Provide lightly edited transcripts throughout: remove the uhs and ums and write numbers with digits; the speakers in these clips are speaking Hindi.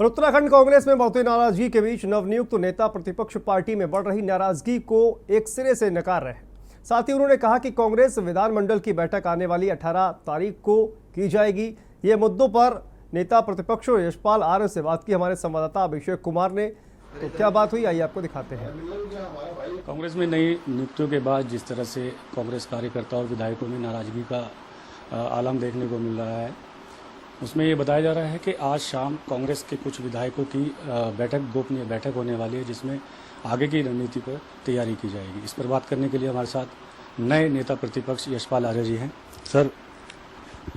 और उत्तराखंड कांग्रेस में बढ़ती नाराजगी के बीच नवनियुक्त नेता प्रतिपक्ष पार्टी में बढ़ रही नाराजगी को एक सिरे से नकार रहे हैं। साथ ही उन्होंने कहा कि कांग्रेस विधानमंडल की बैठक आने वाली 18 तारीख को की जाएगी। ये मुद्दों पर नेता प्रतिपक्ष यशपाल आर्य से बात की हमारे संवाददाता अभिषेक कुमार ने। तो क्या बात हुई, आइए आपको दिखाते हैं। कांग्रेस में नई नियुक्तियों के बाद जिस तरह से कांग्रेस कार्यकर्ताओं और विधायकों में नाराजगी का आलम देखने को मिल रहा है, उसमें ये बताया जा रहा है कि आज शाम कांग्रेस के कुछ विधायकों की गोपनीय बैठक होने वाली है, जिसमें आगे की रणनीति पर तैयारी की जाएगी। इस पर बात करने के लिए हमारे साथ नए नेता प्रतिपक्ष यशपाल आर्य जी हैं। सर,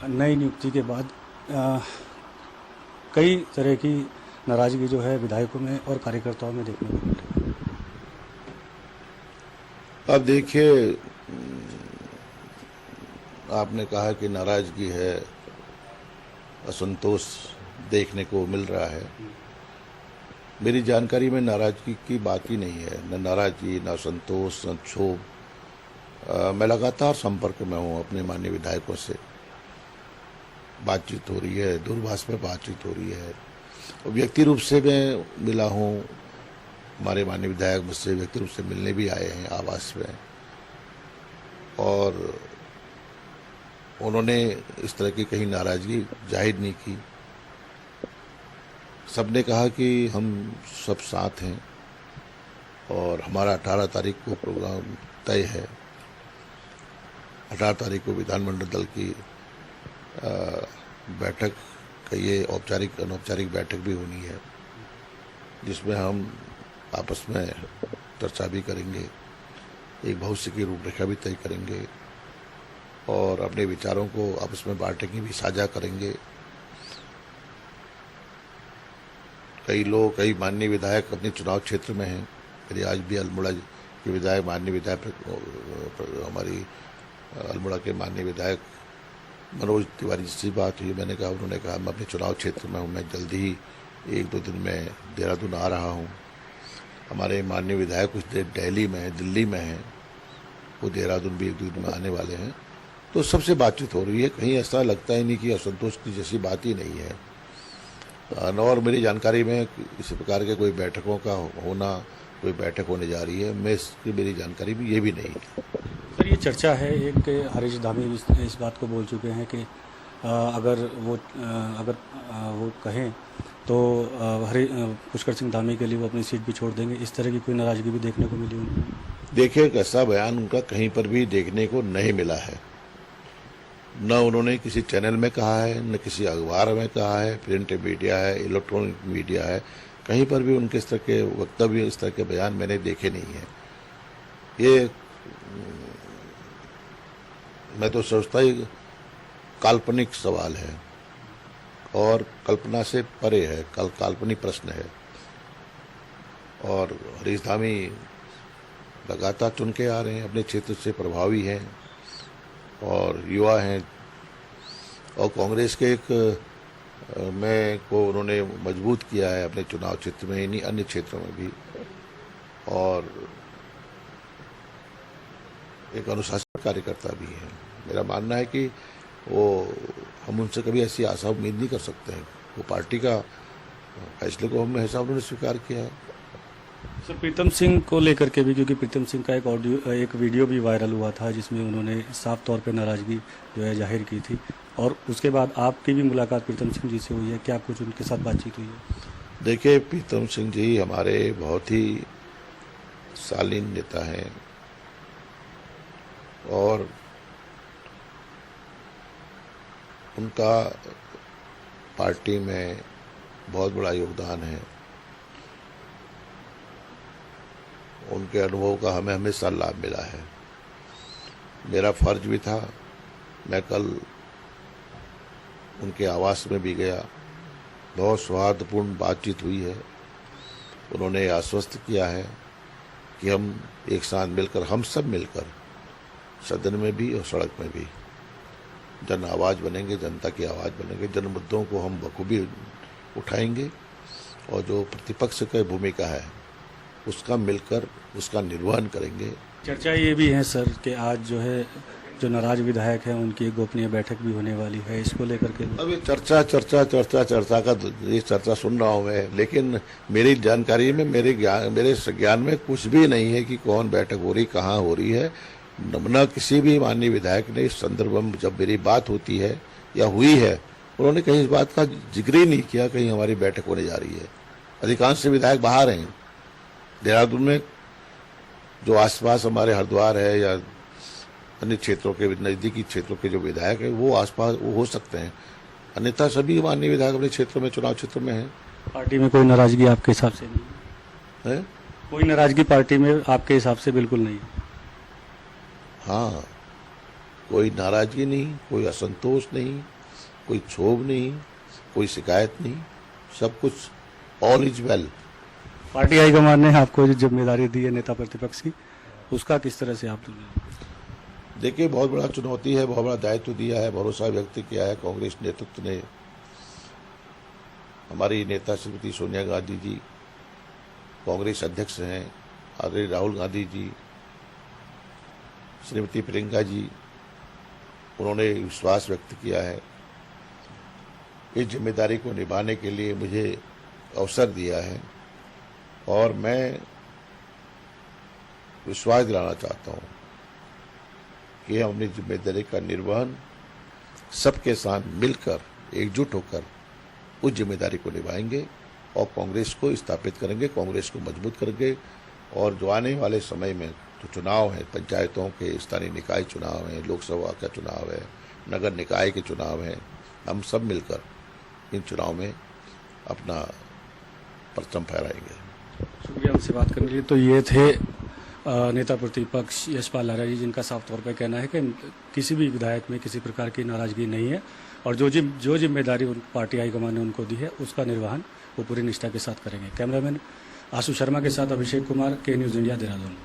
नई नियुक्ति के बाद कई तरह की नाराजगी जो है विधायकों में और कार्यकर्ताओं में देखने को मिल रही है। अब देखिए, आपने कहा कि नाराजगी है, असंतोष देखने को मिल रहा है। मेरी जानकारी में नाराजगी की बात ही नहीं है, न नाराजगी, न संतोष, न क्षोभ। मैं लगातार संपर्क में हूँ अपने माननीय विधायकों से, बातचीत हो रही है, दूरभाष में बातचीत हो रही है। व्यक्ति रूप से मैं मिला हूँ, हमारे माननीय विधायक मुझसे व्यक्ति रूप से मिलने भी आए हैं आवास में, और उन्होंने इस तरह की कहीं नाराजगी जाहिर नहीं की। सबने कहा कि हम सब साथ हैं और हमारा 18 तारीख को प्रोग्राम तय है। 18 तारीख को विधानमंडल दल की बैठक का ये औपचारिक अनौपचारिक बैठक भी होनी है, जिसमें हम आपस में चर्चा भी करेंगे, एक भविष्य की रूपरेखा भी तय करेंगे और अपने विचारों को आपस में बांटेंगे भी, साझा करेंगे। कई माननीय विधायक अपने चुनाव क्षेत्र में हैं। मेरी आज भी अल्मोड़ा के विधायक, माननीय विधायक, हमारी अल्मोड़ा के माननीय विधायक मनोज तिवारी से बात हुई। मैंने कहा, उन्होंने कहा मैं अपने चुनाव क्षेत्र में हूँ, मैं जल्दी ही 1-2 दिन में देहरादून आ रहा हूँ। हमारे माननीय विधायक कुछ देर दिल्ली में हैं, वो देहरादून भी 1-2 दिन में आने वाले हैं। तो सबसे बातचीत हो रही है, कहीं ऐसा लगता ही नहीं कि असंतोष की जैसी बात ही नहीं है। और मेरी जानकारी में इसी प्रकार के कोई बैठकों का होना, कोई बैठक होने जा रही है, मेरी जानकारी में ये भी नहीं है। सर, ये चर्चा है, एक हरीश धामी इस बात को बोल चुके हैं कि अगर वो कहें तो पुष्कर सिंह धामी के लिए वो अपनी सीट भी छोड़ देंगे। इस तरह की कोई नाराजगी भी देखने को मिली उनको? देखिए, एक ऐसा बयान उनका कहीं पर भी देखने को नहीं मिला है। न उन्होंने किसी चैनल में कहा है, न किसी अखबार में कहा है, प्रिंट मीडिया है, इलेक्ट्रॉनिक मीडिया है, कहीं पर भी उनके इस तरह के वक्तव्य, इस तरह के बयान मैंने देखे नहीं है। ये मैं तो सोचता ही काल्पनिक सवाल है और कल्पना से परे है, काल्पनिक प्रश्न है। और हरीश धामी लगातार चुन के आ रहे हैं, अपने क्षेत्र से प्रभावी हैं और युवा हैं, और कांग्रेस के में को उन्होंने मजबूत किया है अपने चुनाव क्षेत्र में, इन्हीं अन्य क्षेत्रों में भी, और एक अनुशासित कार्यकर्ता भी है। मेरा मानना है कि हम उनसे कभी ऐसी आशा उम्मीद नहीं कर सकते हैं। वो पार्टी का फैसले को हम ऐसा उन्होंने स्वीकार किया है। सर, प्रीतम सिंह को लेकर के भी, क्योंकि प्रीतम सिंह का एक वीडियो भी वायरल हुआ था जिसमें उन्होंने साफ तौर पे नाराजगी जो है जाहिर की थी, और उसके बाद आपकी भी मुलाकात प्रीतम सिंह जी से हुई है, क्या कुछ उनके साथ बातचीत हुई है? देखिए, प्रीतम सिंह जी हमारे बहुत ही शालीन नेता हैं और उनका पार्टी में बहुत बड़ा योगदान है। उनके अनुभव का हमें हमेशा लाभ मिला है। मेरा फर्ज भी था, मैं कल उनके आवास में भी गया, बहुत सौहार्दपूर्ण बातचीत हुई है। उन्होंने आश्वस्त किया है कि हम एक साथ मिलकर, हम सब मिलकर सदन में भी और सड़क में भी जन आवाज़ बनेंगे, जनता की आवाज़ बनेंगे, जन मुद्दों को हम बखूबी उठाएंगे और जो प्रतिपक्ष की भूमिका है उसका मिलकर उसका निर्वहन करेंगे। चर्चा ये भी है सर कि आज जो है जो नाराज विधायक हैं उनकी एक गोपनीय बैठक भी होने वाली है, इसको लेकर के अभी चर्चा का ये चर्चा सुन रहा हूँ मैं, लेकिन मेरी जानकारी में मेरे ज्ञान में कुछ भी नहीं है कि कौन बैठक हो रही, कहाँ हो रही है। न किसी भी माननीय विधायक ने इस संदर्भ में जब मेरी बात होती है या हुई है, उन्होंने कहीं इस बात का जिक्र ही नहीं किया कहीं हमारी बैठक होने जा रही है। अधिकांश विधायक बाहर हैं। देहरादून में जो आसपास हमारे हरिद्वार है या अन्य क्षेत्रों के नजदीकी क्षेत्रों के जो विधायक हैं वो आसपास वो हो सकते हैं, अन्यथा सभी माननीय विधायक अपने क्षेत्र में, चुनाव क्षेत्र में हैं। पार्टी में कोई नाराजगी आपके हिसाब से नहीं है? कोई नाराजगी पार्टी में आपके हिसाब से बिल्कुल नहीं है? हाँ, कोई नाराजगी नहीं, कोई असंतोष नहीं, कोई क्षोभ नहीं, कोई शिकायत नहीं, सब कुछ all is well. Party high command ने आपको जो जिम्मेदारी दी है नेता प्रतिपक्ष की, उसका किस तरह से आप देखिए, बहुत बड़ा चुनौती है, बहुत बड़ा दायित्व दिया है, भरोसा व्यक्त किया है कांग्रेस नेतृत्व ने। हमारी नेता श्रीमती सोनिया गांधी जी कांग्रेस अध्यक्ष हैं, आदरणीय राहुल गांधी जी, श्रीमती प्रियंका जी, उन्होंने विश्वास व्यक्त किया है। इस जिम्मेदारी को निभाने के लिए मुझे अवसर दिया है और मैं विश्वास दिलाना चाहता हूं कि हम अपनी जिम्मेदारी का निर्वहन सबके साथ मिलकर, एकजुट होकर उस जिम्मेदारी को निभाएंगे और कांग्रेस को स्थापित करेंगे, कांग्रेस को मजबूत करेंगे। और जो आने वाले समय में जो चुनाव है, पंचायतों के, स्थानीय निकाय चुनाव है, लोकसभा का चुनाव है, नगर निकाय के चुनाव हैं, हम सब मिलकर इन चुनाव में अपना परचम फहराएंगे। शुक्रिया हमसे बात करने के लिए। तो ये थे नेता प्रतिपक्ष यशपाल आर्य जी, जिनका साफ तौर पर कहना है कि किसी भी विधायक में किसी प्रकार की नाराजगी नहीं है और जो जिम्मेदारी पार्टी हाईकमान ने उनको दी है उसका निर्वहन वो पूरी निष्ठा के साथ करेंगे। कैमरामैन आशु शर्मा के साथ अभिषेक कुमार, के न्यूज़ इंडिया, देहरादून।